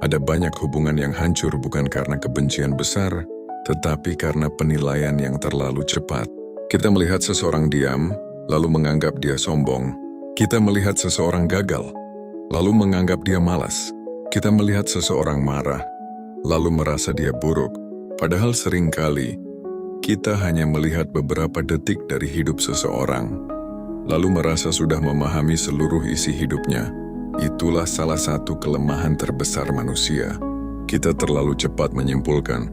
Ada banyak hubungan yang hancur bukan karena kebencian besar, tetapi karena penilaian yang terlalu cepat. Kita melihat seseorang diam, lalu menganggap dia sombong. Kita melihat seseorang gagal, lalu menganggap dia malas. Kita melihat seseorang marah, lalu merasa dia buruk. Padahal seringkali, kita hanya melihat beberapa detik dari hidup seseorang, lalu merasa sudah memahami seluruh isi hidupnya. Itulah salah satu kelemahan terbesar manusia. Kita terlalu cepat menyimpulkan,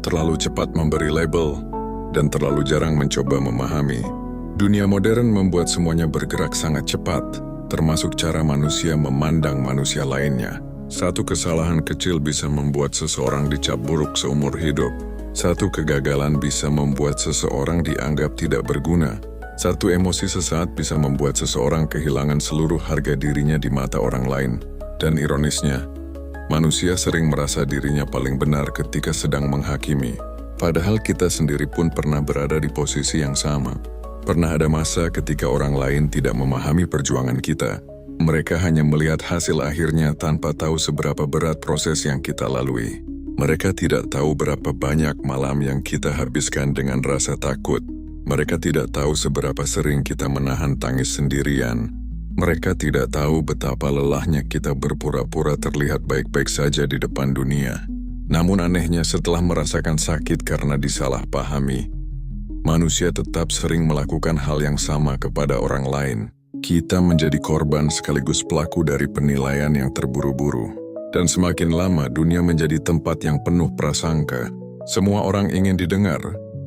terlalu cepat memberi label, dan terlalu jarang mencoba memahami. Dunia modern membuat semuanya bergerak sangat cepat, termasuk cara manusia memandang manusia lainnya. Satu kesalahan kecil bisa membuat seseorang dicap buruk seumur hidup. Satu kegagalan bisa membuat seseorang dianggap tidak berguna. Satu emosi sesaat bisa membuat seseorang kehilangan seluruh harga dirinya di mata orang lain. Dan ironisnya, manusia sering merasa dirinya paling benar ketika sedang menghakimi. Padahal kita sendiri pun pernah berada di posisi yang sama. Pernah ada masa ketika orang lain tidak memahami perjuangan kita. Mereka hanya melihat hasil akhirnya tanpa tahu seberapa berat proses yang kita lalui. Mereka tidak tahu berapa banyak malam yang kita habiskan dengan rasa takut. Mereka tidak tahu seberapa sering kita menahan tangis sendirian. Mereka tidak tahu betapa lelahnya kita berpura-pura terlihat baik-baik saja di depan dunia. Namun anehnya setelah merasakan sakit karena disalahpahami, manusia tetap sering melakukan hal yang sama kepada orang lain. Kita menjadi korban sekaligus pelaku dari penilaian yang terburu-buru. Dan semakin lama dunia menjadi tempat yang penuh prasangka. Semua orang ingin didengar,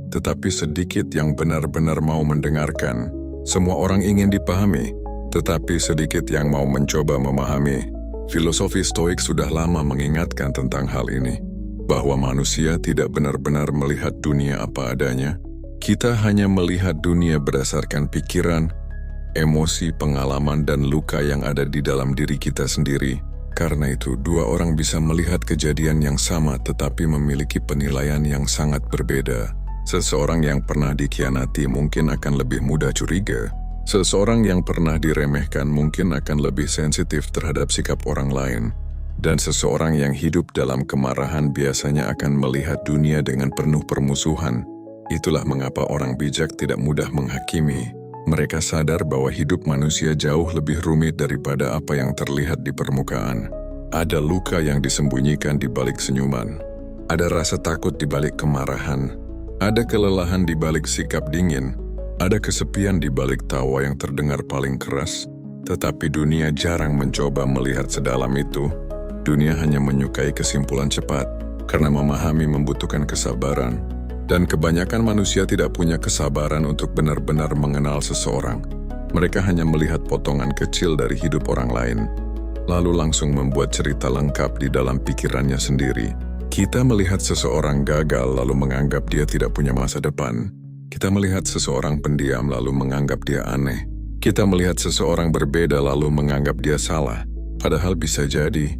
tetapi sedikit yang benar-benar mau mendengarkan. Semua orang ingin dipahami, tetapi sedikit yang mau mencoba memahami. Filosofi Stoik sudah lama mengingatkan tentang hal ini, bahwa manusia tidak benar-benar melihat dunia apa adanya. Kita hanya melihat dunia berdasarkan pikiran, emosi, pengalaman, dan luka yang ada di dalam diri kita sendiri. Karena itu, dua orang bisa melihat kejadian yang sama tetapi memiliki penilaian yang sangat berbeda. Seseorang yang pernah dikhianati mungkin akan lebih mudah curiga. Seseorang yang pernah diremehkan mungkin akan lebih sensitif terhadap sikap orang lain. Dan seseorang yang hidup dalam kemarahan biasanya akan melihat dunia dengan penuh permusuhan. Itulah mengapa orang bijak tidak mudah menghakimi. Mereka sadar bahwa hidup manusia jauh lebih rumit daripada apa yang terlihat di permukaan. Ada luka yang disembunyikan di balik senyuman. Ada rasa takut di balik kemarahan. Ada kelelahan di balik sikap dingin. Ada kesepian di balik tawa yang terdengar paling keras. Tetapi dunia jarang mencoba melihat sedalam itu. Dunia hanya menyukai kesimpulan cepat, karena memahami membutuhkan kesabaran. Dan kebanyakan manusia tidak punya kesabaran untuk benar-benar mengenal seseorang. Mereka hanya melihat potongan kecil dari hidup orang lain, lalu langsung membuat cerita lengkap di dalam pikirannya sendiri. Kita melihat seseorang gagal lalu menganggap dia tidak punya masa depan. Kita melihat seseorang pendiam lalu menganggap dia aneh. Kita melihat seseorang berbeda lalu menganggap dia salah. Padahal bisa jadi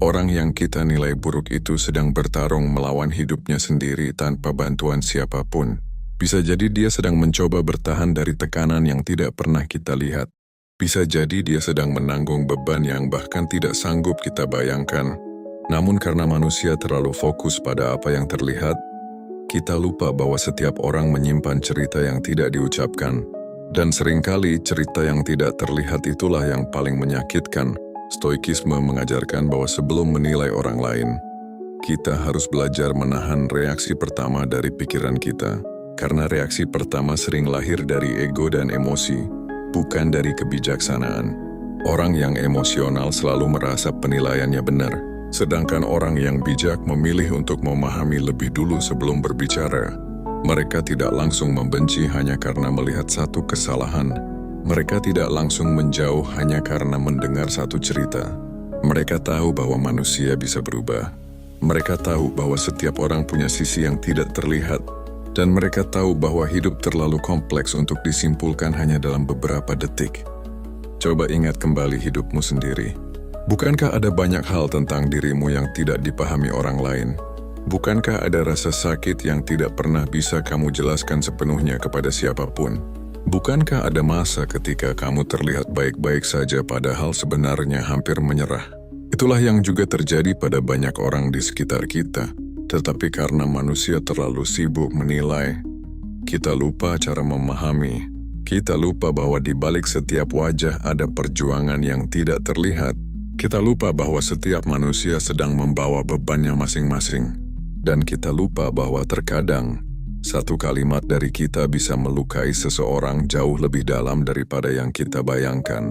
orang yang kita nilai buruk itu sedang bertarung melawan hidupnya sendiri tanpa bantuan siapapun. Bisa jadi dia sedang mencoba bertahan dari tekanan yang tidak pernah kita lihat. Bisa jadi dia sedang menanggung beban yang bahkan tidak sanggup kita bayangkan. Namun karena manusia terlalu fokus pada apa yang terlihat, kita lupa bahwa setiap orang menyimpan cerita yang tidak diucapkan. Dan seringkali cerita yang tidak terlihat itulah yang paling menyakitkan. Stoikisme mengajarkan bahwa sebelum menilai orang lain, kita harus belajar menahan reaksi pertama dari pikiran kita. Karena reaksi pertama sering lahir dari ego dan emosi, bukan dari kebijaksanaan. Orang yang emosional selalu merasa penilaiannya benar, sedangkan orang yang bijak memilih untuk memahami lebih dulu sebelum berbicara. Mereka tidak langsung membenci hanya karena melihat satu kesalahan. Mereka tidak langsung menjauh hanya karena mendengar satu cerita. Mereka tahu bahwa manusia bisa berubah. Mereka tahu bahwa setiap orang punya sisi yang tidak terlihat. Dan mereka tahu bahwa hidup terlalu kompleks untuk disimpulkan hanya dalam beberapa detik. Coba ingat kembali hidupmu sendiri. Bukankah ada banyak hal tentang dirimu yang tidak dipahami orang lain? Bukankah ada rasa sakit yang tidak pernah bisa kamu jelaskan sepenuhnya kepada siapapun? Bukankah ada masa ketika kamu terlihat baik-baik saja padahal sebenarnya hampir menyerah? Itulah yang juga terjadi pada banyak orang di sekitar kita. Tetapi karena manusia terlalu sibuk menilai, kita lupa cara memahami. Kita lupa bahwa di balik setiap wajah ada perjuangan yang tidak terlihat. Kita lupa bahwa setiap manusia sedang membawa bebannya masing-masing. Dan kita lupa bahwa terkadang satu kalimat dari kita bisa melukai seseorang jauh lebih dalam daripada yang kita bayangkan.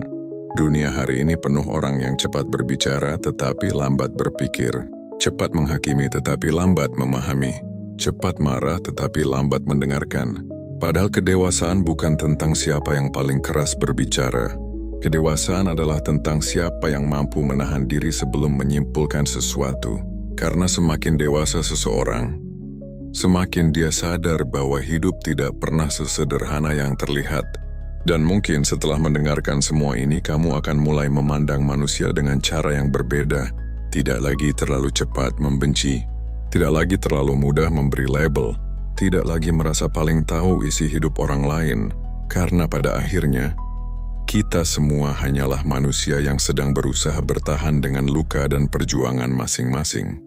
Dunia hari ini penuh orang yang cepat berbicara tetapi lambat berpikir, cepat menghakimi tetapi lambat memahami, cepat marah tetapi lambat mendengarkan. Padahal kedewasaan bukan tentang siapa yang paling keras berbicara. Kedewasaan adalah tentang siapa yang mampu menahan diri sebelum menyimpulkan sesuatu. Karena semakin dewasa seseorang, semakin dia sadar bahwa hidup tidak pernah sesederhana yang terlihat. Dan mungkin setelah mendengarkan semua ini, kamu akan mulai memandang manusia dengan cara yang berbeda. Tidak lagi terlalu cepat membenci, tidak lagi terlalu mudah memberi label, tidak lagi merasa paling tahu isi hidup orang lain. Karena pada akhirnya, kita semua hanyalah manusia yang sedang berusaha bertahan dengan luka dan perjuangan masing-masing.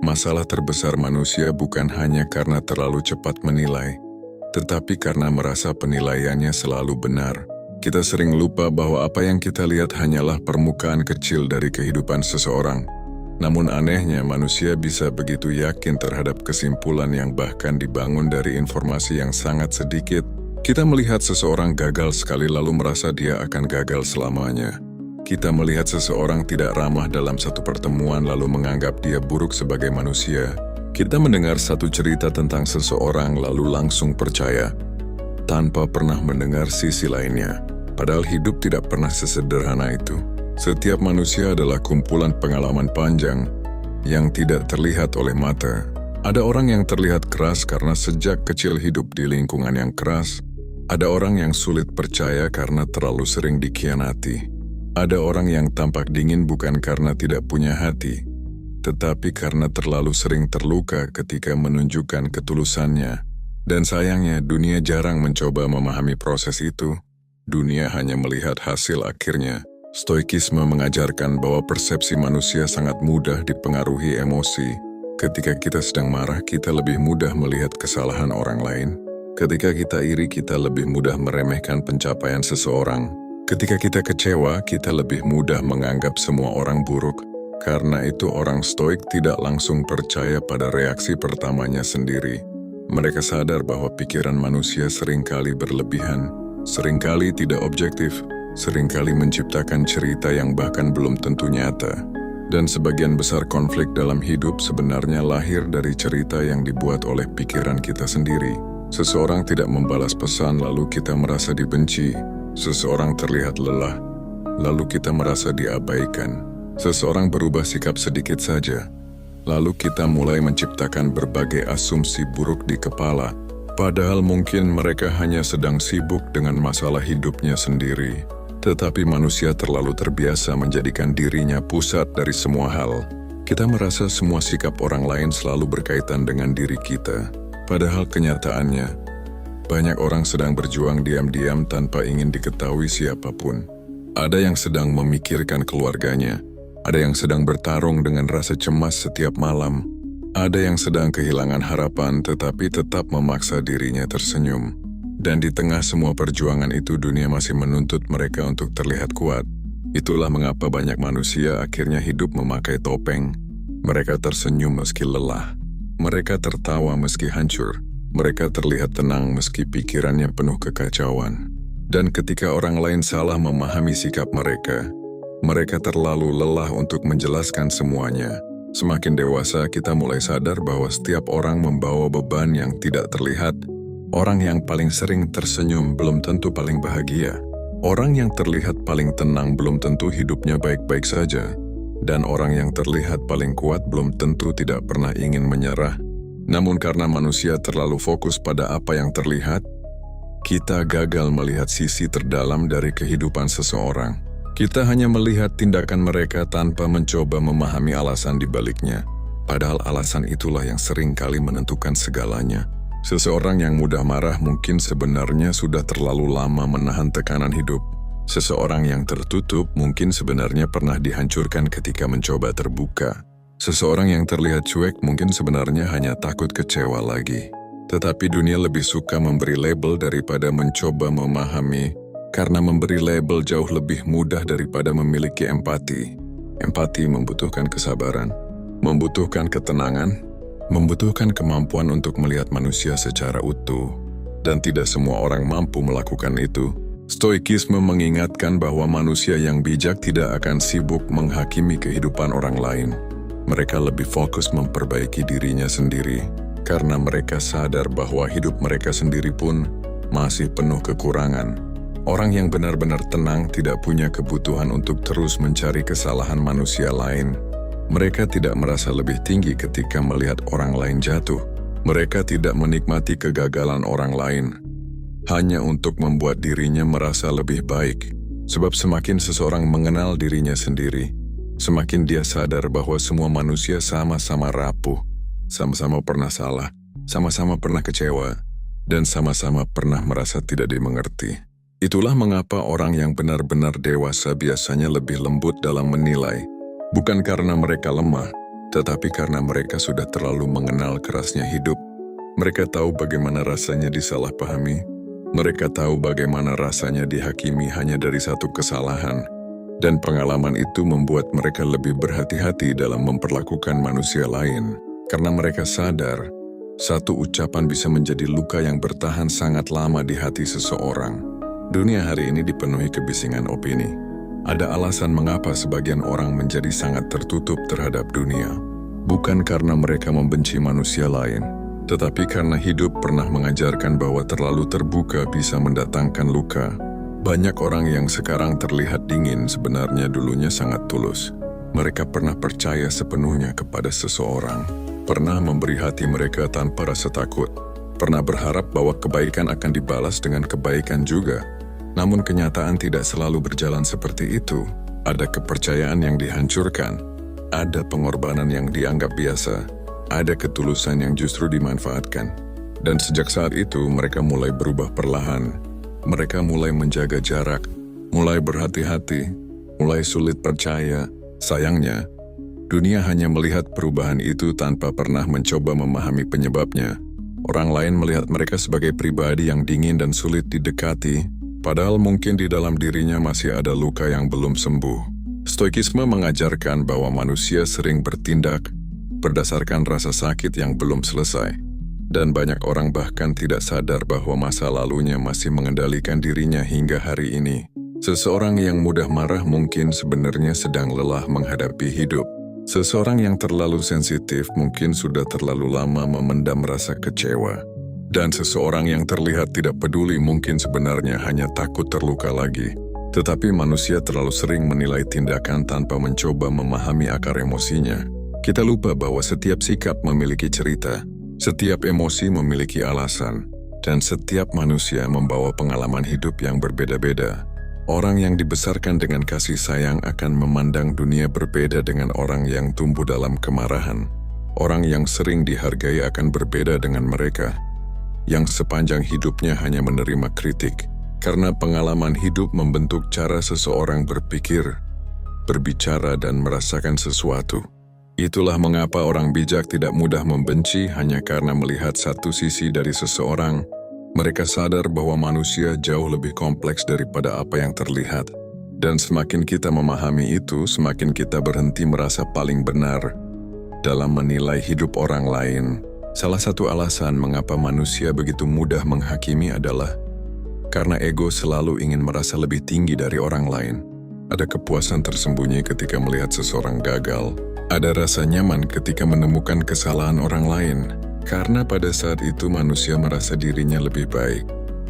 Masalah terbesar manusia bukan hanya karena terlalu cepat menilai, tetapi karena merasa penilaiannya selalu benar. Kita sering lupa bahwa apa yang kita lihat hanyalah permukaan kecil dari kehidupan seseorang. Namun anehnya manusia bisa begitu yakin terhadap kesimpulan yang bahkan dibangun dari informasi yang sangat sedikit. Kita melihat seseorang gagal sekali lalu merasa dia akan gagal selamanya. Kita melihat seseorang tidak ramah dalam satu pertemuan lalu menganggap dia buruk sebagai manusia. Kita mendengar satu cerita tentang seseorang lalu langsung percaya, tanpa pernah mendengar sisi lainnya. Padahal hidup tidak pernah sesederhana itu. Setiap manusia adalah kumpulan pengalaman panjang yang tidak terlihat oleh mata. Ada orang yang terlihat keras karena sejak kecil hidup di lingkungan yang keras. Ada orang yang sulit percaya karena terlalu sering dikhianati. Ada orang yang tampak dingin bukan karena tidak punya hati, tetapi karena terlalu sering terluka ketika menunjukkan ketulusannya. Dan sayangnya, dunia jarang mencoba memahami proses itu. Dunia hanya melihat hasil akhirnya. Stoikisme mengajarkan bahwa persepsi manusia sangat mudah dipengaruhi emosi. Ketika kita sedang marah, kita lebih mudah melihat kesalahan orang lain. Ketika kita iri, kita lebih mudah meremehkan pencapaian seseorang. Ketika kita kecewa, kita lebih mudah menganggap semua orang buruk. Karena itu orang stoik tidak langsung percaya pada reaksi pertamanya sendiri. Mereka sadar bahwa pikiran manusia seringkali berlebihan, seringkali tidak objektif, seringkali menciptakan cerita yang bahkan belum tentu nyata. Dan sebagian besar konflik dalam hidup sebenarnya lahir dari cerita yang dibuat oleh pikiran kita sendiri. Seseorang tidak membalas pesan lalu kita merasa dibenci. Seseorang terlihat lelah, lalu kita merasa diabaikan. Seseorang berubah sikap sedikit saja, lalu kita mulai menciptakan berbagai asumsi buruk di kepala. Padahal mungkin mereka hanya sedang sibuk dengan masalah hidupnya sendiri. Tetapi manusia terlalu terbiasa menjadikan dirinya pusat dari semua hal. Kita merasa semua sikap orang lain selalu berkaitan dengan diri kita. Padahal kenyataannya, banyak orang sedang berjuang diam-diam tanpa ingin diketahui siapapun. Ada yang sedang memikirkan keluarganya. Ada yang sedang bertarung dengan rasa cemas setiap malam. Ada yang sedang kehilangan harapan tetapi tetap memaksa dirinya tersenyum. Dan di tengah semua perjuangan itu dunia masih menuntut mereka untuk terlihat kuat. Itulah mengapa banyak manusia akhirnya hidup memakai topeng. Mereka tersenyum meski lelah. Mereka tertawa meski hancur. Mereka terlihat tenang meski pikirannya penuh kekacauan. Dan ketika orang lain salah memahami sikap mereka, mereka terlalu lelah untuk menjelaskan semuanya. Semakin dewasa, kita mulai sadar bahwa setiap orang membawa beban yang tidak terlihat. Orang yang paling sering tersenyum belum tentu paling bahagia. Orang yang terlihat paling tenang belum tentu hidupnya baik-baik saja. Dan orang yang terlihat paling kuat belum tentu tidak pernah ingin menyerah. Namun karena manusia terlalu fokus pada apa yang terlihat, kita gagal melihat sisi terdalam dari kehidupan seseorang. Kita hanya melihat tindakan mereka tanpa mencoba memahami alasan di baliknya. Padahal alasan itulah yang sering kali menentukan segalanya. Seseorang yang mudah marah mungkin sebenarnya sudah terlalu lama menahan tekanan hidup. Seseorang yang tertutup mungkin sebenarnya pernah dihancurkan ketika mencoba terbuka. Seseorang yang terlihat cuek mungkin sebenarnya hanya takut kecewa lagi. Tetapi dunia lebih suka memberi label daripada mencoba memahami, karena memberi label jauh lebih mudah daripada memiliki empati. Empati membutuhkan kesabaran, membutuhkan ketenangan, membutuhkan kemampuan untuk melihat manusia secara utuh. Dan tidak semua orang mampu melakukan itu. Stoikisme mengingatkan bahwa manusia yang bijak tidak akan sibuk menghakimi kehidupan orang lain. Mereka lebih fokus memperbaiki dirinya sendiri, karena mereka sadar bahwa hidup mereka sendiri pun masih penuh kekurangan. Orang yang benar-benar tenang tidak punya kebutuhan untuk terus mencari kesalahan manusia lain. Mereka tidak merasa lebih tinggi ketika melihat orang lain jatuh. Mereka tidak menikmati kegagalan orang lain hanya untuk membuat dirinya merasa lebih baik. Sebab semakin seseorang mengenal dirinya sendiri, semakin dia sadar bahwa semua manusia sama-sama rapuh, sama-sama pernah salah, sama-sama pernah kecewa, dan sama-sama pernah merasa tidak dimengerti. Itulah mengapa orang yang benar-benar dewasa biasanya lebih lembut dalam menilai, bukan karena mereka lemah, tetapi karena mereka sudah terlalu mengenal kerasnya hidup. Mereka tahu bagaimana rasanya disalahpahami. Mereka tahu bagaimana rasanya dihakimi hanya dari satu kesalahan, dan pengalaman itu membuat mereka lebih berhati-hati dalam memperlakukan manusia lain, karena mereka sadar, satu ucapan bisa menjadi luka yang bertahan sangat lama di hati seseorang. Dunia hari ini dipenuhi kebisingan opini. Ada alasan mengapa sebagian orang menjadi sangat tertutup terhadap dunia, bukan karena mereka membenci manusia lain, tetapi karena hidup pernah mengajarkan bahwa terlalu terbuka bisa mendatangkan luka. Banyak orang yang sekarang terlihat dingin sebenarnya dulunya sangat tulus. Mereka pernah percaya sepenuhnya kepada seseorang, pernah memberi hati mereka tanpa rasa takut, pernah berharap bahwa kebaikan akan dibalas dengan kebaikan juga. Namun kenyataan tidak selalu berjalan seperti itu. Ada kepercayaan yang dihancurkan, ada pengorbanan yang dianggap biasa, ada ketulusan yang justru dimanfaatkan. Dan sejak saat itu mereka mulai berubah perlahan. Mereka mulai menjaga jarak, mulai berhati-hati, mulai sulit percaya. Sayangnya, dunia hanya melihat perubahan itu tanpa pernah mencoba memahami penyebabnya. Orang lain melihat mereka sebagai pribadi yang dingin dan sulit didekati, padahal mungkin di dalam dirinya masih ada luka yang belum sembuh. Stoikisme mengajarkan bahwa manusia sering bertindak berdasarkan rasa sakit yang belum selesai, dan banyak orang bahkan tidak sadar bahwa masa lalunya masih mengendalikan dirinya hingga hari ini. Seseorang yang mudah marah mungkin sebenarnya sedang lelah menghadapi hidup. Seseorang yang terlalu sensitif mungkin sudah terlalu lama memendam rasa kecewa. Dan seseorang yang terlihat tidak peduli mungkin sebenarnya hanya takut terluka lagi. Tetapi manusia terlalu sering menilai tindakan tanpa mencoba memahami akar emosinya. Kita lupa bahwa setiap sikap memiliki cerita, setiap emosi memiliki alasan, dan setiap manusia membawa pengalaman hidup yang berbeda-beda. Orang yang dibesarkan dengan kasih sayang akan memandang dunia berbeda dengan orang yang tumbuh dalam kemarahan. Orang yang sering dihargai akan berbeda dengan mereka, yang sepanjang hidupnya hanya menerima kritik, karena pengalaman hidup membentuk cara seseorang berpikir, berbicara, dan merasakan sesuatu. Itulah mengapa orang bijak tidak mudah membenci hanya karena melihat satu sisi dari seseorang. Mereka sadar bahwa manusia jauh lebih kompleks daripada apa yang terlihat. Dan semakin kita memahami itu, semakin kita berhenti merasa paling benar dalam menilai hidup orang lain. Salah satu alasan mengapa manusia begitu mudah menghakimi adalah karena ego selalu ingin merasa lebih tinggi dari orang lain. Ada kepuasan tersembunyi ketika melihat seseorang gagal. Ada rasa nyaman ketika menemukan kesalahan orang lain, karena pada saat itu manusia merasa dirinya lebih baik.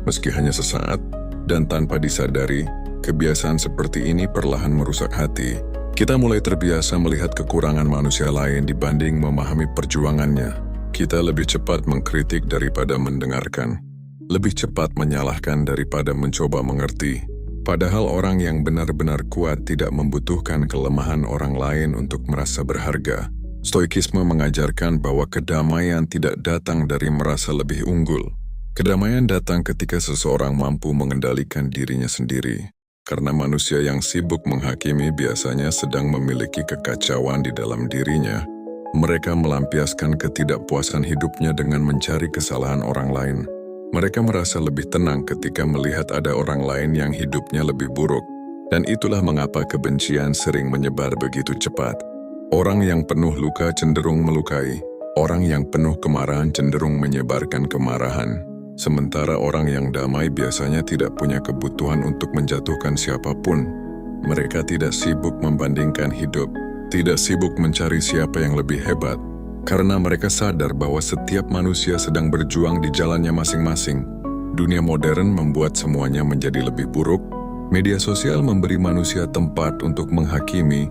Meski hanya sesaat, dan tanpa disadari, kebiasaan seperti ini perlahan merusak hati. Kita mulai terbiasa melihat kekurangan manusia lain dibanding memahami perjuangannya. Kita lebih cepat mengkritik daripada mendengarkan, lebih cepat menyalahkan daripada mencoba mengerti. Padahal orang yang benar-benar kuat tidak membutuhkan kelemahan orang lain untuk merasa berharga. Stoikisme mengajarkan bahwa kedamaian tidak datang dari merasa lebih unggul. Kedamaian datang ketika seseorang mampu mengendalikan dirinya sendiri. Karena manusia yang sibuk menghakimi biasanya sedang memiliki kekacauan di dalam dirinya. Mereka melampiaskan ketidakpuasan hidupnya dengan mencari kesalahan orang lain. Mereka merasa lebih tenang ketika melihat ada orang lain yang hidupnya lebih buruk. Dan itulah mengapa kebencian sering menyebar begitu cepat. Orang yang penuh luka cenderung melukai. Orang yang penuh kemarahan cenderung menyebarkan kemarahan. Sementara orang yang damai biasanya tidak punya kebutuhan untuk menjatuhkan siapapun. Mereka tidak sibuk membandingkan hidup, tidak sibuk mencari siapa yang lebih hebat, karena mereka sadar bahwa setiap manusia sedang berjuang di jalannya masing-masing. Dunia modern membuat semuanya menjadi lebih buruk. Media sosial memberi manusia tempat untuk menghakimi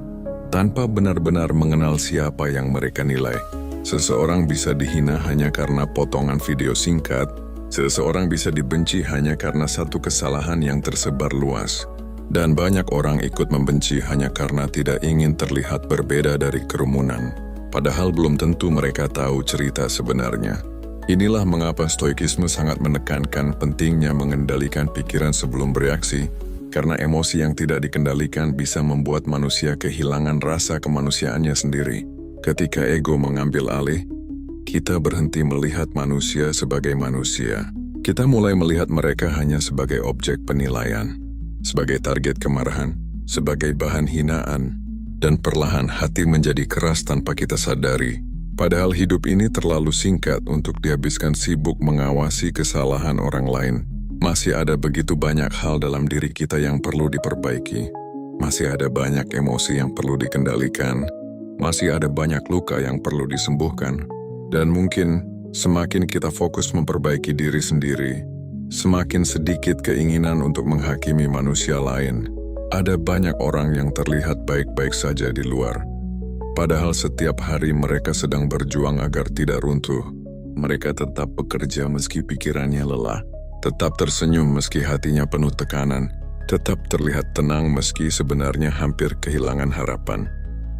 tanpa benar-benar mengenal siapa yang mereka nilai. Seseorang bisa dihina hanya karena potongan video singkat. Seseorang bisa dibenci hanya karena satu kesalahan yang tersebar luas. Dan banyak orang ikut membenci hanya karena tidak ingin terlihat berbeda dari kerumunan. Padahal belum tentu mereka tahu cerita sebenarnya. Inilah mengapa stoikisme sangat menekankan pentingnya mengendalikan pikiran sebelum bereaksi, karena emosi yang tidak dikendalikan bisa membuat manusia kehilangan rasa kemanusiaannya sendiri. Ketika ego mengambil alih, kita berhenti melihat manusia sebagai manusia. Kita mulai melihat mereka hanya sebagai objek penilaian, sebagai target kemarahan, sebagai bahan hinaan, dan perlahan hati menjadi keras tanpa kita sadari. Padahal hidup ini terlalu singkat untuk dihabiskan sibuk mengawasi kesalahan orang lain. Masih ada begitu banyak hal dalam diri kita yang perlu diperbaiki. Masih ada banyak emosi yang perlu dikendalikan. Masih ada banyak luka yang perlu disembuhkan. Dan mungkin semakin kita fokus memperbaiki diri sendiri, semakin sedikit keinginan untuk menghakimi manusia lain. Ada banyak orang yang terlihat baik-baik saja di luar. Padahal setiap hari mereka sedang berjuang agar tidak runtuh. Mereka tetap bekerja meski pikirannya lelah, tetap tersenyum meski hatinya penuh tekanan, tetap terlihat tenang meski sebenarnya hampir kehilangan harapan.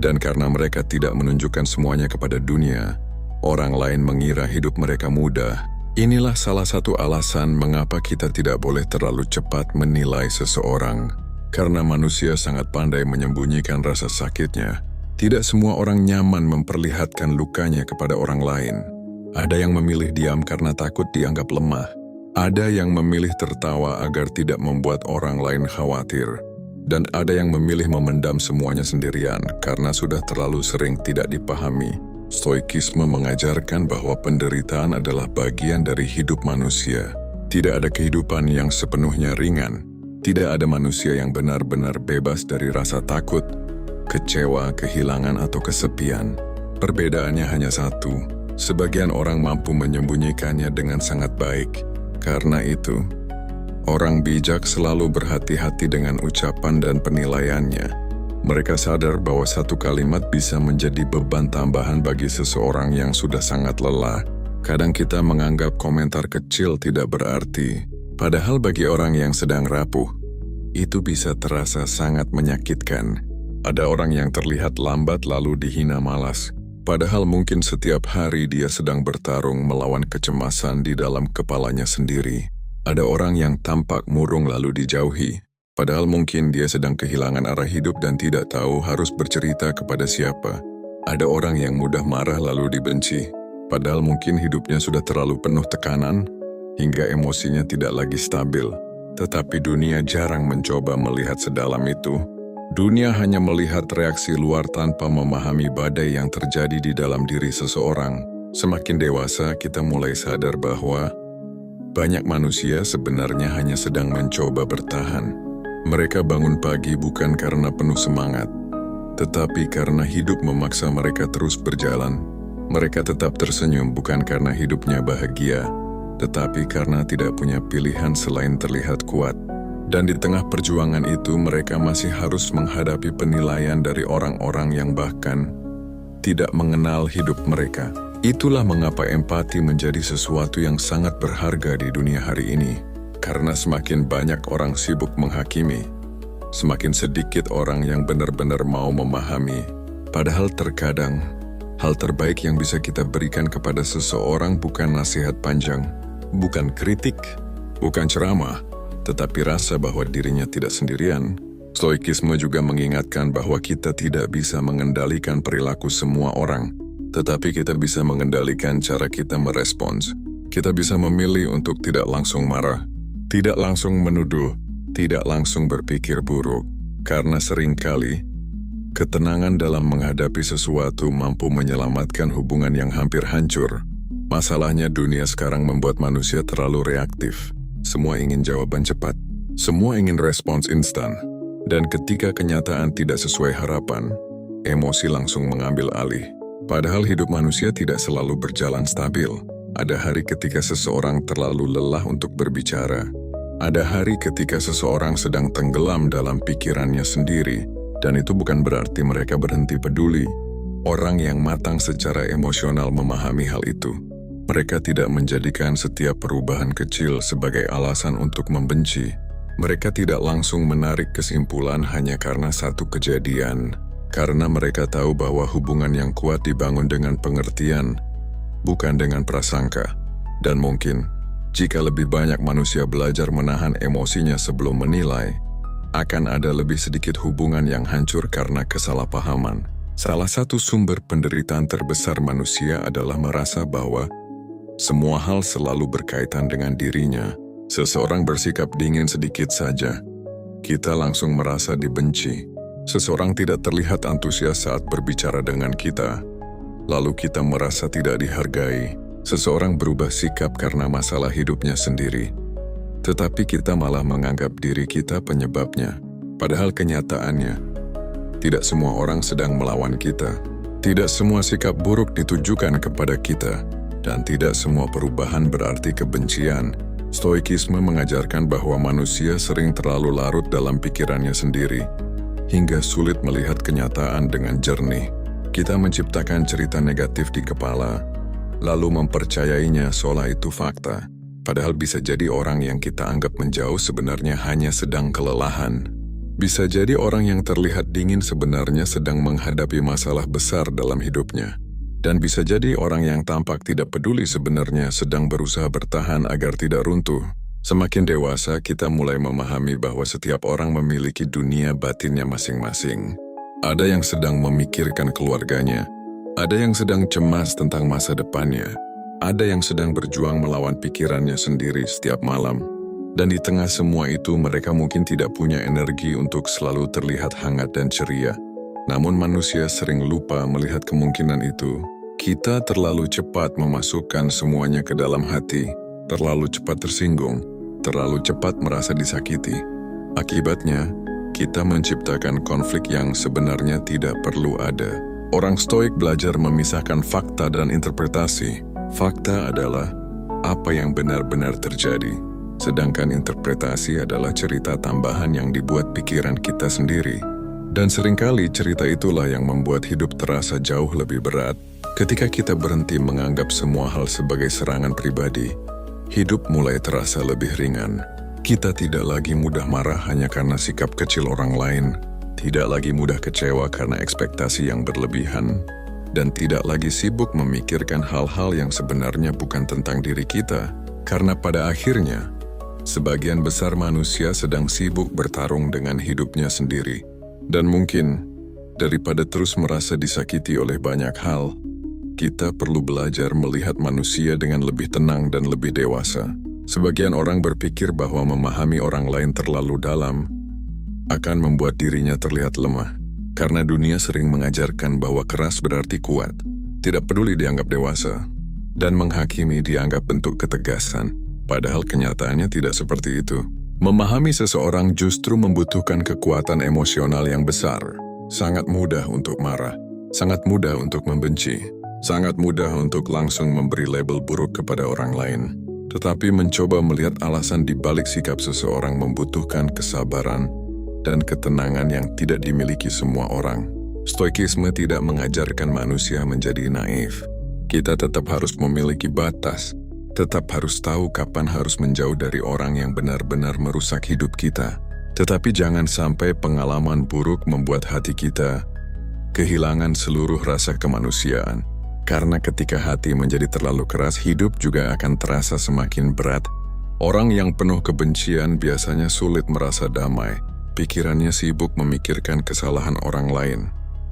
Dan karena mereka tidak menunjukkan semuanya kepada dunia, orang lain mengira hidup mereka mudah. Inilah salah satu alasan mengapa kita tidak boleh terlalu cepat menilai seseorang. Karena manusia sangat pandai menyembunyikan rasa sakitnya. Tidak semua orang nyaman memperlihatkan lukanya kepada orang lain. Ada yang memilih diam karena takut dianggap lemah. Ada yang memilih tertawa agar tidak membuat orang lain khawatir. Dan ada yang memilih memendam semuanya sendirian karena sudah terlalu sering tidak dipahami. Stoikisme mengajarkan bahwa penderitaan adalah bagian dari hidup manusia. Tidak ada kehidupan yang sepenuhnya ringan. Tidak ada manusia yang benar-benar bebas dari rasa takut, kecewa, kehilangan, atau kesepian. Perbedaannya hanya satu. Sebagian orang mampu menyembunyikannya dengan sangat baik. Karena itu, orang bijak selalu berhati-hati dengan ucapan dan penilaiannya. Mereka sadar bahwa satu kalimat bisa menjadi beban tambahan bagi seseorang yang sudah sangat lelah. Kadang kita menganggap komentar kecil tidak berarti, padahal bagi orang yang sedang rapuh, itu bisa terasa sangat menyakitkan. Ada orang yang terlihat lambat lalu dihina malas, padahal mungkin setiap hari dia sedang bertarung melawan kecemasan di dalam kepalanya sendiri. Ada orang yang tampak murung lalu dijauhi, padahal mungkin dia sedang kehilangan arah hidup dan tidak tahu harus bercerita kepada siapa. Ada orang yang mudah marah lalu dibenci, padahal mungkin hidupnya sudah terlalu penuh tekanan, hingga emosinya tidak lagi stabil. Tetapi dunia jarang mencoba melihat sedalam itu. Dunia hanya melihat reaksi luar tanpa memahami badai yang terjadi di dalam diri seseorang. Semakin dewasa, kita mulai sadar bahwa banyak manusia sebenarnya hanya sedang mencoba bertahan. Mereka bangun pagi bukan karena penuh semangat, tetapi karena hidup memaksa mereka terus berjalan. Mereka tetap tersenyum bukan karena hidupnya bahagia, tetapi karena tidak punya pilihan selain terlihat kuat. Dan di tengah perjuangan itu mereka masih harus menghadapi penilaian dari orang-orang yang bahkan tidak mengenal hidup mereka. Itulah mengapa empati menjadi sesuatu yang sangat berharga di dunia hari ini. Karena semakin banyak orang sibuk menghakimi, semakin sedikit orang yang benar-benar mau memahami. Padahal terkadang, hal terbaik yang bisa kita berikan kepada seseorang bukan nasihat panjang, bukan kritik, bukan ceramah, tetapi rasa bahwa dirinya tidak sendirian. Stoikisme juga mengingatkan bahwa kita tidak bisa mengendalikan perilaku semua orang, tetapi kita bisa mengendalikan cara kita merespons. Kita bisa memilih untuk tidak langsung marah, tidak langsung menuduh, tidak langsung berpikir buruk, karena seringkali ketenangan dalam menghadapi sesuatu mampu menyelamatkan hubungan yang hampir hancur. Masalahnya dunia sekarang membuat manusia terlalu reaktif. Semua ingin jawaban cepat, semua ingin respons instan, dan ketika kenyataan tidak sesuai harapan, emosi langsung mengambil alih. Padahal hidup manusia tidak selalu berjalan stabil. Ada hari ketika seseorang terlalu lelah untuk berbicara. Ada hari ketika seseorang sedang tenggelam dalam pikirannya sendiri, dan itu bukan berarti mereka berhenti peduli. Orang yang matang secara emosional memahami hal itu. Mereka tidak menjadikan setiap perubahan kecil sebagai alasan untuk membenci. Mereka tidak langsung menarik kesimpulan hanya karena satu kejadian, karena mereka tahu bahwa hubungan yang kuat dibangun dengan pengertian, bukan dengan prasangka. Dan mungkin, jika lebih banyak manusia belajar menahan emosinya sebelum menilai, akan ada lebih sedikit hubungan yang hancur karena kesalahpahaman. Salah satu sumber penderitaan terbesar manusia adalah merasa bahwa semua hal selalu berkaitan dengan dirinya. Seseorang bersikap dingin sedikit saja, kita langsung merasa dibenci. Seseorang tidak terlihat antusias saat berbicara dengan kita, lalu kita merasa tidak dihargai. Seseorang berubah sikap karena masalah hidupnya sendiri, tetapi kita malah menganggap diri kita penyebabnya. Padahal kenyataannya, tidak semua orang sedang melawan kita. Tidak semua sikap buruk ditujukan kepada kita, dan tidak semua perubahan berarti kebencian. Stoikisme mengajarkan bahwa manusia sering terlalu larut dalam pikirannya sendiri, hingga sulit melihat kenyataan dengan jernih. Kita menciptakan cerita negatif di kepala, lalu mempercayainya seolah itu fakta. Padahal bisa jadi orang yang kita anggap menjauh sebenarnya hanya sedang kelelahan. Bisa jadi orang yang terlihat dingin sebenarnya sedang menghadapi masalah besar dalam hidupnya. Dan bisa jadi orang yang tampak tidak peduli sebenarnya sedang berusaha bertahan agar tidak runtuh. Semakin dewasa, kita mulai memahami bahwa setiap orang memiliki dunia batinnya masing-masing. Ada yang sedang memikirkan keluarganya, ada yang sedang cemas tentang masa depannya, ada yang sedang berjuang melawan pikirannya sendiri setiap malam. Dan di tengah semua itu, mereka mungkin tidak punya energi untuk selalu terlihat hangat dan ceria. Namun manusia sering lupa melihat kemungkinan itu. Kita terlalu cepat memasukkan semuanya ke dalam hati, terlalu cepat tersinggung, terlalu cepat merasa disakiti. Akibatnya, kita menciptakan konflik yang sebenarnya tidak perlu ada. Orang stoik belajar memisahkan fakta dan interpretasi. Fakta adalah apa yang benar-benar terjadi, sedangkan interpretasi adalah cerita tambahan yang dibuat pikiran kita sendiri. Dan seringkali cerita itulah yang membuat hidup terasa jauh lebih berat. Ketika kita berhenti menganggap semua hal sebagai serangan pribadi, hidup mulai terasa lebih ringan. Kita tidak lagi mudah marah hanya karena sikap kecil orang lain, tidak lagi mudah kecewa karena ekspektasi yang berlebihan, dan tidak lagi sibuk memikirkan hal-hal yang sebenarnya bukan tentang diri kita. Karena pada akhirnya, sebagian besar manusia sedang sibuk bertarung dengan hidupnya sendiri. Dan mungkin, daripada terus merasa disakiti oleh banyak hal, kita perlu belajar melihat manusia dengan lebih tenang dan lebih dewasa. Sebagian orang berpikir bahwa memahami orang lain terlalu dalam akan membuat dirinya terlihat lemah. Karena dunia sering mengajarkan bahwa keras berarti kuat, tidak peduli dianggap dewasa, dan menghakimi dianggap bentuk ketegasan. Padahal kenyataannya tidak seperti itu. Memahami seseorang justru membutuhkan kekuatan emosional yang besar. Sangat mudah untuk marah, sangat mudah untuk membenci, sangat mudah untuk langsung memberi label buruk kepada orang lain. Tetapi mencoba melihat alasan di balik sikap seseorang membutuhkan kesabaran dan ketenangan yang tidak dimiliki semua orang. Stoikisme tidak mengajarkan manusia menjadi naif. Kita tetap harus memiliki batas, tetap harus tahu kapan harus menjauh dari orang yang benar-benar merusak hidup kita. Tetapi jangan sampai pengalaman buruk membuat hati kita kehilangan seluruh rasa kemanusiaan. Karena ketika hati menjadi terlalu keras, hidup juga akan terasa semakin berat Orang yang penuh kebencian biasanya sulit merasa damai. Pikirannya sibuk memikirkan kesalahan orang lain.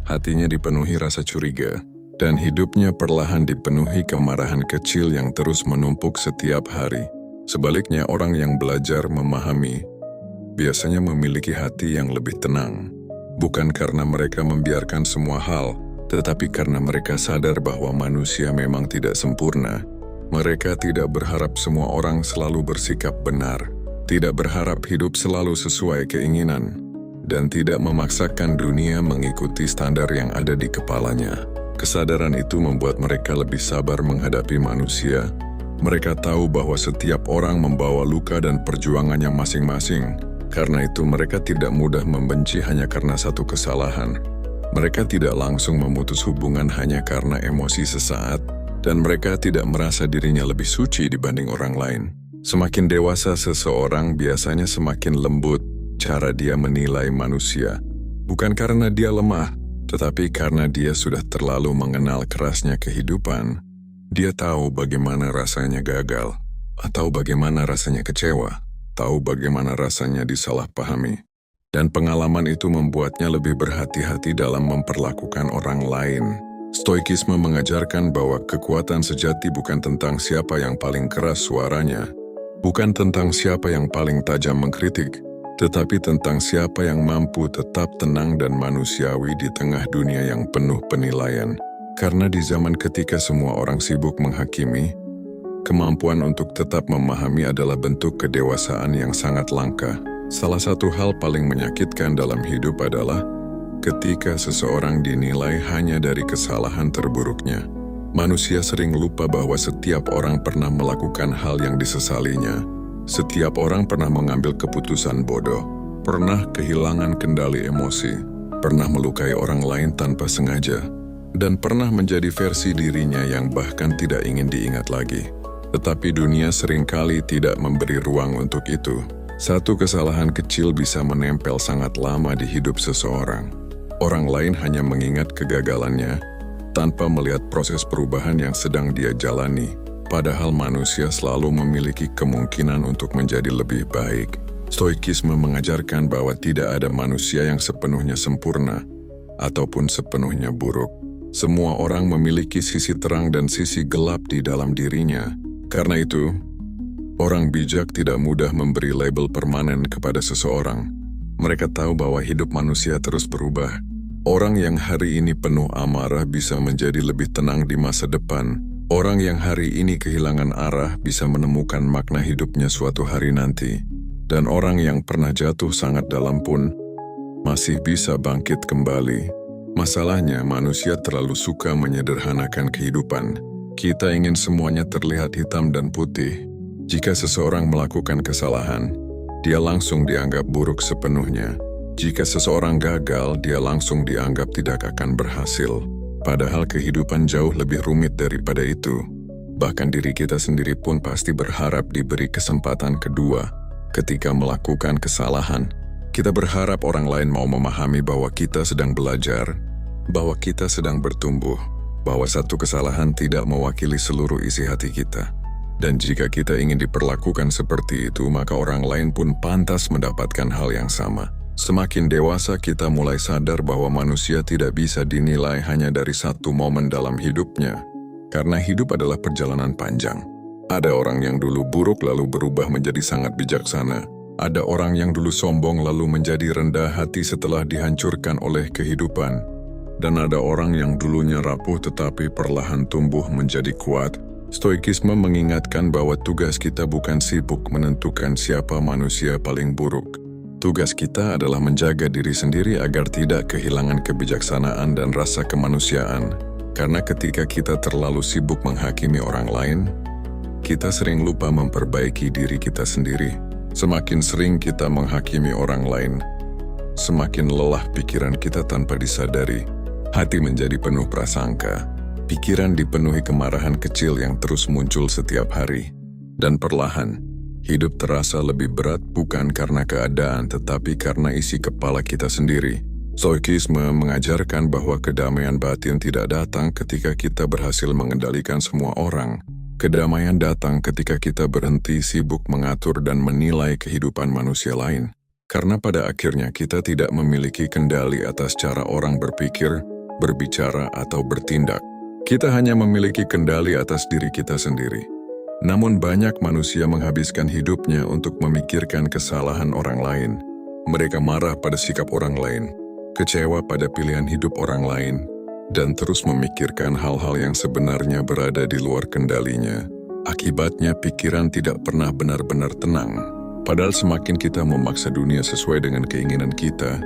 Hatinya dipenuhi rasa curiga, dan hidupnya perlahan dipenuhi kemarahan kecil yang terus menumpuk setiap hari. Sebaliknya, orang yang belajar memahami biasanya memiliki hati yang lebih tenang. Bukan karena mereka membiarkan semua hal, tetapi karena mereka sadar bahwa manusia memang tidak sempurna. Mereka tidak berharap semua orang selalu bersikap benar, tidak berharap hidup selalu sesuai keinginan, dan tidak memaksakan dunia mengikuti standar yang ada di kepalanya. Kesadaran itu membuat mereka lebih sabar menghadapi manusia. Mereka tahu bahwa setiap orang membawa luka dan perjuangannya masing-masing. Karena itu mereka tidak mudah membenci hanya karena satu kesalahan. Mereka tidak langsung memutus hubungan hanya karena emosi sesaat, dan mereka tidak merasa dirinya lebih suci dibanding orang lain. Semakin dewasa seseorang biasanya semakin lembut cara dia menilai manusia. Bukan karena dia lemah, tetapi karena dia sudah terlalu mengenal kerasnya kehidupan. Dia tahu bagaimana rasanya gagal, atau bagaimana rasanya kecewa, tahu bagaimana rasanya disalahpahami. Dan pengalaman itu membuatnya lebih berhati-hati dalam memperlakukan orang lain. Stoikisme mengajarkan bahwa kekuatan sejati bukan tentang siapa yang paling keras suaranya, bukan tentang siapa yang paling tajam mengkritik, tetapi tentang siapa yang mampu tetap tenang dan manusiawi di tengah dunia yang penuh penilaian. Karena di zaman ketika semua orang sibuk menghakimi, kemampuan untuk tetap memahami adalah bentuk kedewasaan yang sangat langka. Salah satu hal paling menyakitkan dalam hidup adalah ketika seseorang dinilai hanya dari kesalahan terburuknya. Manusia sering lupa bahwa setiap orang pernah melakukan hal yang disesalinya. Setiap orang pernah mengambil keputusan bodoh, pernah kehilangan kendali emosi, pernah melukai orang lain tanpa sengaja, dan pernah menjadi versi dirinya yang bahkan tidak ingin diingat lagi. Tetapi dunia seringkali tidak memberi ruang untuk itu. Satu kesalahan kecil bisa menempel sangat lama di hidup seseorang. Orang lain hanya mengingat kegagalannya, tanpa melihat proses perubahan yang sedang dia jalani. Padahal manusia selalu memiliki kemungkinan untuk menjadi lebih baik. Stoikisme mengajarkan bahwa tidak ada manusia yang sepenuhnya sempurna, ataupun sepenuhnya buruk. Semua orang memiliki sisi terang dan sisi gelap di dalam dirinya. Karena itu, orang bijak tidak mudah memberi label permanen kepada seseorang. Mereka tahu bahwa hidup manusia terus berubah. Orang yang hari ini penuh amarah bisa menjadi lebih tenang di masa depan. Orang yang hari ini kehilangan arah bisa menemukan makna hidupnya suatu hari nanti. Dan orang yang pernah jatuh sangat dalam pun masih bisa bangkit kembali. Masalahnya, manusia terlalu suka menyederhanakan kehidupan. Kita ingin semuanya terlihat hitam dan putih. Jika seseorang melakukan kesalahan, dia langsung dianggap buruk sepenuhnya. Jika seseorang gagal, dia langsung dianggap tidak akan berhasil. Padahal kehidupan jauh lebih rumit daripada itu. Bahkan diri kita sendiri pun pasti berharap diberi kesempatan kedua. Ketika melakukan kesalahan, kita berharap orang lain mau memahami bahwa kita sedang belajar, bahwa kita sedang bertumbuh, bahwa satu kesalahan tidak mewakili seluruh isi hati kita. Dan jika kita ingin diperlakukan seperti itu, maka orang lain pun pantas mendapatkan hal yang sama. Semakin dewasa kita mulai sadar bahwa manusia tidak bisa dinilai hanya dari satu momen dalam hidupnya. Karena hidup adalah perjalanan panjang. Ada orang yang dulu buruk lalu berubah menjadi sangat bijaksana. Ada orang yang dulu sombong lalu menjadi rendah hati setelah dihancurkan oleh kehidupan. Dan ada orang yang dulunya rapuh tetapi perlahan tumbuh menjadi kuat. Stoikisme mengingatkan bahwa tugas kita bukan sibuk menentukan siapa manusia paling buruk. Tugas kita adalah menjaga diri sendiri agar tidak kehilangan kebijaksanaan dan rasa kemanusiaan. Karena ketika kita terlalu sibuk menghakimi orang lain, kita sering lupa memperbaiki diri kita sendiri. Semakin sering kita menghakimi orang lain, semakin lelah pikiran kita tanpa disadari. Hati menjadi penuh prasangka. Pikiran dipenuhi kemarahan kecil yang terus muncul setiap hari. Dan perlahan, hidup terasa lebih berat bukan karena keadaan tetapi karena isi kepala kita sendiri. Stoikisme mengajarkan bahwa kedamaian batin tidak datang ketika kita berhasil mengendalikan semua orang, Kedamaian datang ketika kita berhenti sibuk mengatur dan menilai kehidupan manusia lain. Karena pada akhirnya kita tidak memiliki kendali atas cara orang berpikir, berbicara, atau bertindak. Kita hanya memiliki kendali atas diri kita sendiri. Namun banyak manusia menghabiskan hidupnya untuk memikirkan kesalahan orang lain. Mereka marah pada sikap orang lain, kecewa pada pilihan hidup orang lain, dan terus memikirkan hal-hal yang sebenarnya berada di luar kendalinya. Akibatnya pikiran tidak pernah benar-benar tenang. Padahal semakin kita memaksa dunia sesuai dengan keinginan kita,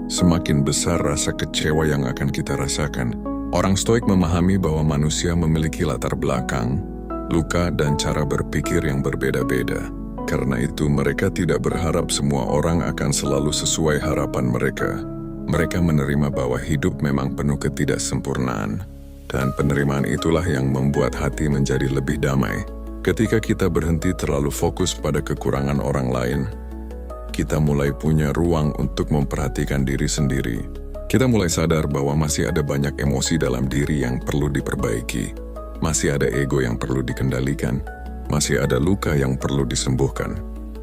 semakin besar rasa kecewa yang akan kita rasakan. Orang Stoik memahami bahwa manusia memiliki latar belakang, luka, dan cara berpikir yang berbeda-beda. Karena itu mereka tidak berharap semua orang akan selalu sesuai harapan mereka. Mereka menerima bahwa hidup memang penuh ketidaksempurnaan, dan penerimaan itulah yang membuat hati menjadi lebih damai. Ketika kita berhenti terlalu fokus pada kekurangan orang lain, kita mulai punya ruang untuk memperhatikan diri sendiri. Kita mulai sadar bahwa masih ada banyak emosi dalam diri yang perlu diperbaiki, masih ada ego yang perlu dikendalikan, masih ada luka yang perlu disembuhkan.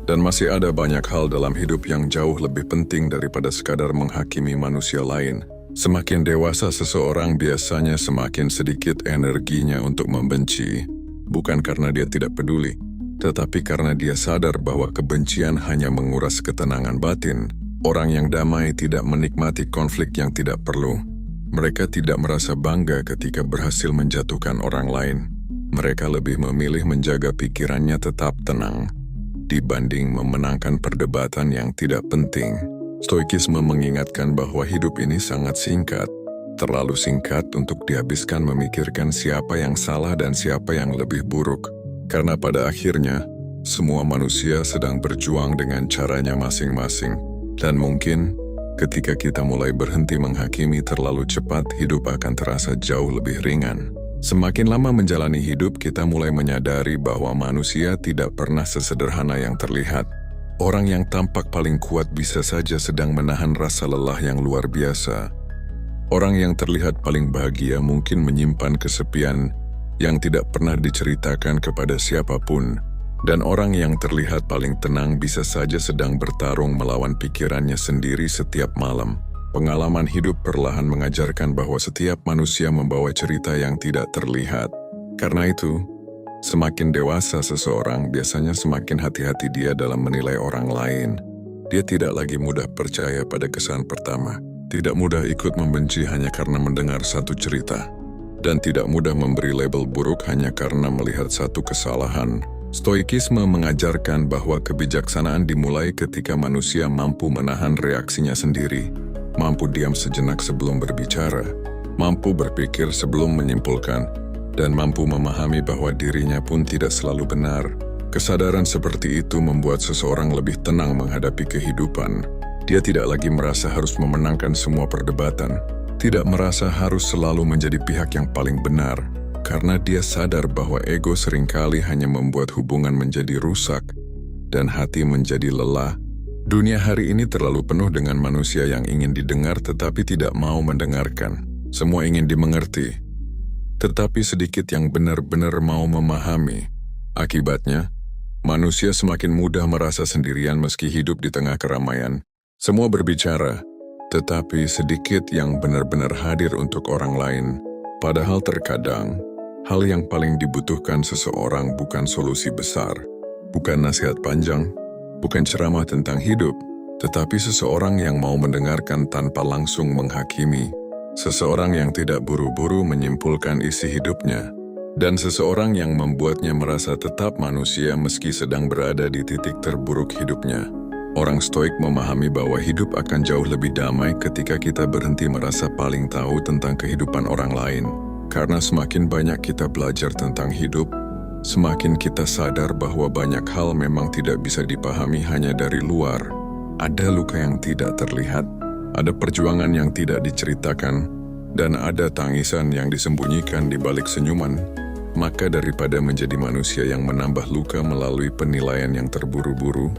Dan masih ada banyak hal dalam hidup yang jauh lebih penting daripada sekadar menghakimi manusia lain. Semakin dewasa seseorang biasanya semakin sedikit energinya untuk membenci, bukan karena dia tidak peduli, tetapi karena dia sadar bahwa kebencian hanya menguras ketenangan batin. Orang yang damai tidak menikmati konflik yang tidak perlu. Mereka tidak merasa bangga ketika berhasil menjatuhkan orang lain. Mereka lebih memilih menjaga pikirannya tetap tenang dibanding memenangkan perdebatan yang tidak penting. Stoikisme mengingatkan bahwa hidup ini sangat singkat, terlalu singkat untuk dihabiskan memikirkan siapa yang salah dan siapa yang lebih buruk. Karena pada akhirnya, semua manusia sedang berjuang dengan caranya masing-masing. Dan mungkin, ketika kita mulai berhenti menghakimi terlalu cepat, hidup akan terasa jauh lebih ringan. Semakin lama menjalani hidup, kita mulai menyadari bahwa manusia tidak pernah sesederhana yang terlihat. Orang yang tampak paling kuat bisa saja sedang menahan rasa lelah yang luar biasa. Orang yang terlihat paling bahagia mungkin menyimpan kesepian yang tidak pernah diceritakan kepada siapapun. Dan orang yang terlihat paling tenang bisa saja sedang bertarung melawan pikirannya sendiri setiap malam. Pengalaman hidup perlahan mengajarkan bahwa setiap manusia membawa cerita yang tidak terlihat. Karena itu, semakin dewasa seseorang, biasanya semakin hati-hati dia dalam menilai orang lain. Dia tidak lagi mudah percaya pada kesan pertama, tidak mudah ikut membenci hanya karena mendengar satu cerita, dan tidak mudah memberi label buruk hanya karena melihat satu kesalahan. Stoikisme mengajarkan bahwa kebijaksanaan dimulai ketika manusia mampu menahan reaksinya sendiri, mampu diam sejenak sebelum berbicara, mampu berpikir sebelum menyimpulkan, dan mampu memahami bahwa dirinya pun tidak selalu benar. Kesadaran seperti itu membuat seseorang lebih tenang menghadapi kehidupan. Dia tidak lagi merasa harus memenangkan semua perdebatan, tidak merasa harus selalu menjadi pihak yang paling benar, karena dia sadar bahwa ego seringkali hanya membuat hubungan menjadi rusak dan hati menjadi lelah. Dunia hari ini terlalu penuh dengan manusia yang ingin didengar tetapi tidak mau mendengarkan. Semua ingin dimengerti, tetapi sedikit yang benar-benar mau memahami. Akibatnya, manusia semakin mudah merasa sendirian meski hidup di tengah keramaian. Semua berbicara, tetapi sedikit yang benar-benar hadir untuk orang lain. Padahal terkadang, hal yang paling dibutuhkan seseorang bukan solusi besar, bukan nasihat panjang, bukan ceramah tentang hidup, tetapi seseorang yang mau mendengarkan tanpa langsung menghakimi, seseorang yang tidak buru-buru menyimpulkan isi hidupnya, dan seseorang yang membuatnya merasa tetap manusia meski sedang berada di titik terburuk hidupnya. Orang Stoik memahami bahwa hidup akan jauh lebih damai ketika kita berhenti merasa paling tahu tentang kehidupan orang lain. Karena semakin banyak kita belajar tentang hidup, semakin kita sadar bahwa banyak hal memang tidak bisa dipahami hanya dari luar. Ada luka yang tidak terlihat, ada perjuangan yang tidak diceritakan, dan ada tangisan yang disembunyikan di balik senyuman. Maka daripada menjadi manusia yang menambah luka melalui penilaian yang terburu-buru,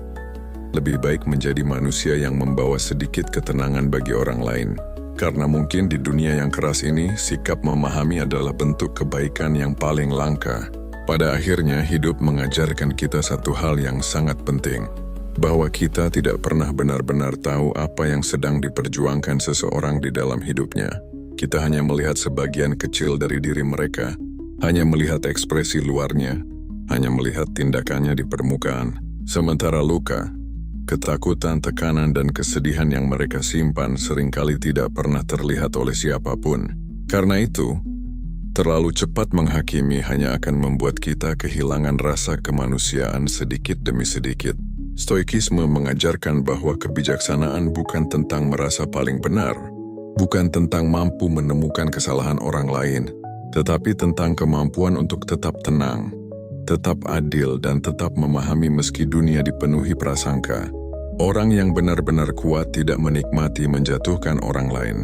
lebih baik menjadi manusia yang membawa sedikit ketenangan bagi orang lain. Karena mungkin di dunia yang keras ini, sikap memahami adalah bentuk kebaikan yang paling langka. Pada akhirnya, hidup mengajarkan kita satu hal yang sangat penting, bahwa kita tidak pernah benar-benar tahu apa yang sedang diperjuangkan seseorang di dalam hidupnya. Kita hanya melihat sebagian kecil dari diri mereka, hanya melihat ekspresi luarnya, hanya melihat tindakannya di permukaan. Sementara luka, ketakutan, tekanan, dan kesedihan yang mereka simpan seringkali tidak pernah terlihat oleh siapapun. Karena itu, terlalu cepat menghakimi hanya akan membuat kita kehilangan rasa kemanusiaan sedikit demi sedikit. Stoikisme mengajarkan bahwa kebijaksanaan bukan tentang merasa paling benar, bukan tentang mampu menemukan kesalahan orang lain, tetapi tentang kemampuan untuk tetap tenang, tetap adil, dan tetap memahami meski dunia dipenuhi prasangka. Orang yang benar-benar kuat tidak menikmati menjatuhkan orang lain.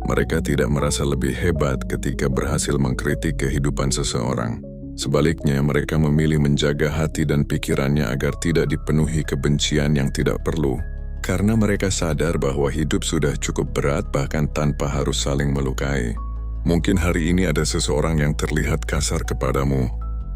Mereka tidak merasa lebih hebat ketika berhasil mengkritik kehidupan seseorang. Sebaliknya, mereka memilih menjaga hati dan pikirannya agar tidak dipenuhi kebencian yang tidak perlu. Karena mereka sadar bahwa hidup sudah cukup berat bahkan tanpa harus saling melukai. Mungkin hari ini ada seseorang yang terlihat kasar kepadamu.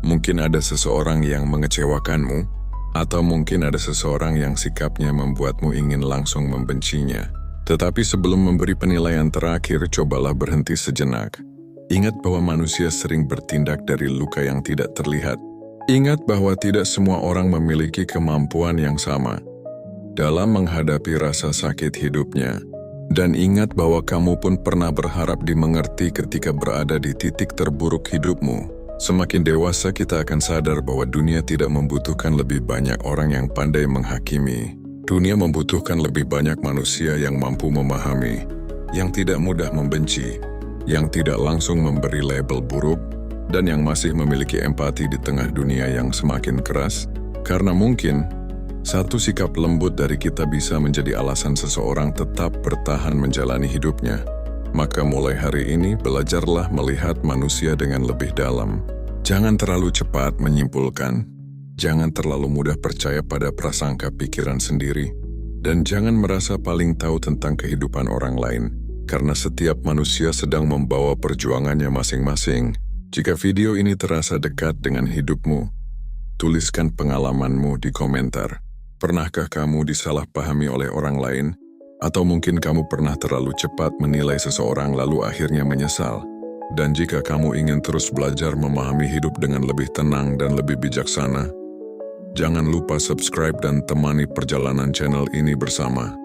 Mungkin ada seseorang yang mengecewakanmu. Atau mungkin ada seseorang yang sikapnya membuatmu ingin langsung membencinya. Tetapi sebelum memberi penilaian terakhir, cobalah berhenti sejenak. Ingat bahwa manusia sering bertindak dari luka yang tidak terlihat. Ingat bahwa tidak semua orang memiliki kemampuan yang sama dalam menghadapi rasa sakit hidupnya. Dan ingat bahwa kamu pun pernah berharap dimengerti ketika berada di titik terburuk hidupmu. Semakin dewasa kita akan sadar bahwa dunia tidak membutuhkan lebih banyak orang yang pandai menghakimi. Dunia membutuhkan lebih banyak manusia yang mampu memahami, yang tidak mudah membenci, yang tidak langsung memberi label buruk, dan yang masih memiliki empati di tengah dunia yang semakin keras. Karena mungkin, satu sikap lembut dari kita bisa menjadi alasan seseorang tetap bertahan menjalani hidupnya. Maka mulai hari ini, belajarlah melihat manusia dengan lebih dalam. Jangan terlalu cepat menyimpulkan. Jangan terlalu mudah percaya pada prasangka pikiran sendiri, dan jangan merasa paling tahu tentang kehidupan orang lain, karena setiap manusia sedang membawa perjuangannya masing-masing. Jika video ini terasa dekat dengan hidupmu, tuliskan pengalamanmu di komentar. Pernahkah kamu disalahpahami oleh orang lain? Atau mungkin kamu pernah terlalu cepat menilai seseorang lalu akhirnya menyesal? Dan jika kamu ingin terus belajar memahami hidup dengan lebih tenang dan lebih bijaksana, jangan lupa subscribe dan temani perjalanan channel ini bersama.